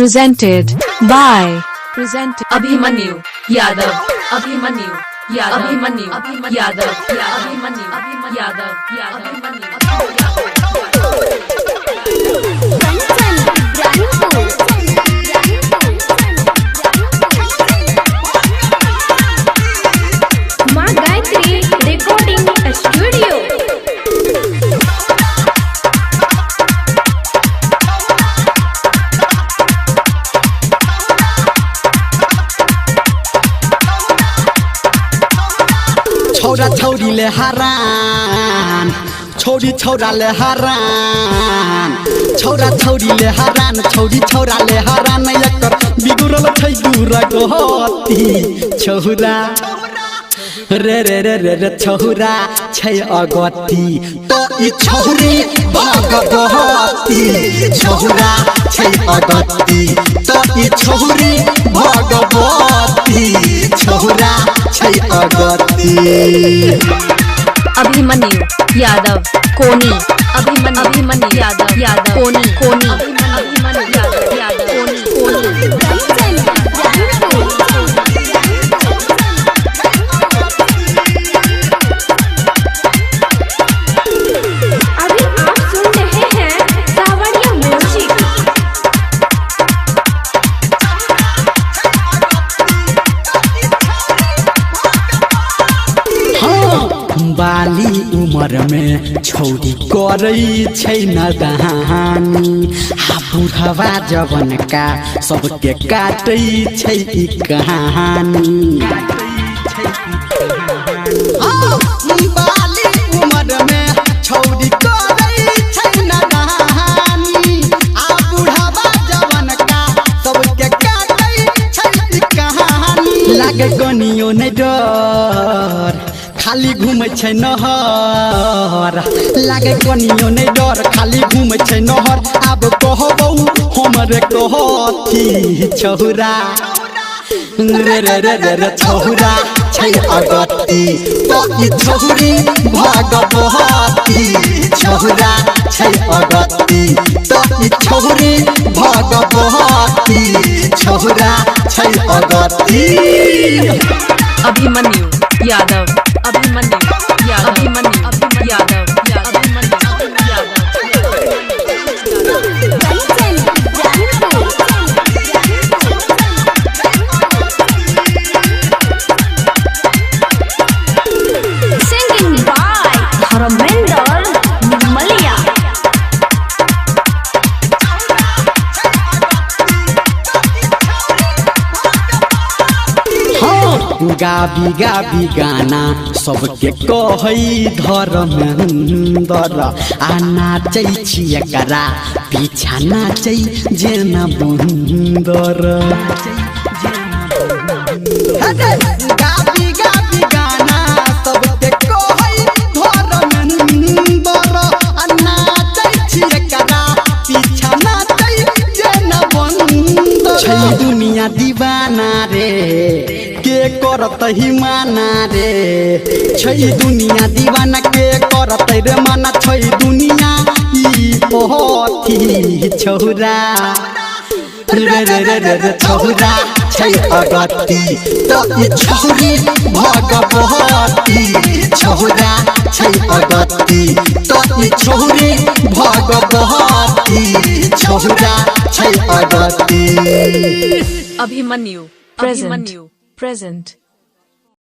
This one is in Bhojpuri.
presented by अभिमन्यु यादव अभिमन्यु यादव अभिमन्यु यादव अभिमन्यु यादव माँ गायत्री रिकॉर्डिंग स्टूडियो। छौरा छौरीले हरान छौरी छौराले हरान छौरा छौरीले हरान छौरी छौराले हरान एकर बिगुरल छै दूर गति छौरा रे रे रे रे रे छौरा छै अगति तो ई छौरी भगवती छौरा छै अगति तो ई छौरी भगवती छौरा छै अगति। अभिमन्यु यादव कोनी अभिमन्यु यादव कोनी अभिमन्यु यादव कोनी अभी आप सुन रहे हैं सावरिया म्यूजिक। बाली उमर में छौरी करै छै नदानी आ बुढ़वा जवन का सबके काटै छै ई कहानी। बाली उमर में छौरी करै छै नदानी आ बुढ़वा जवन का सबके काटै छै ई कहानी। लागे कनियो नै डर खाली घूमै छै नहर लागे कनियो नै डर खाली घूमै छै नहर आब कहबौ हमरे कहती छौरा रे रे रे रे रे छौरा छै अगति तो ई छौरी भगवती छौरा छै अगति तो ई छौरी भगवती छौरा छै अगति। Abhimanyu Yadav Abhimanyu Yadav Singing by Dharmendra nirmaliya। गाबी गाबी गाना सबके कहै धर्मेंद्र आ नाचै छी एकरा पीछा नाचै जेना बंदर। गाबी गाबी गाना सबके कहै धर्मेंद्र आ नाचै छी एकरा पीछा नाचै जेना बंदर। छै दुनिया दीवाना रे के करत ही माना रे छै दुनिया दीवाना के करत रे माना छै दुनिया ई पोथी छौरा रे रे रे रे छौरा छै अगति तो ई छौरी भगवती छौरा छै अगति तो ई छौरी भगवती छौरा छै अगति। अभिमन्यु present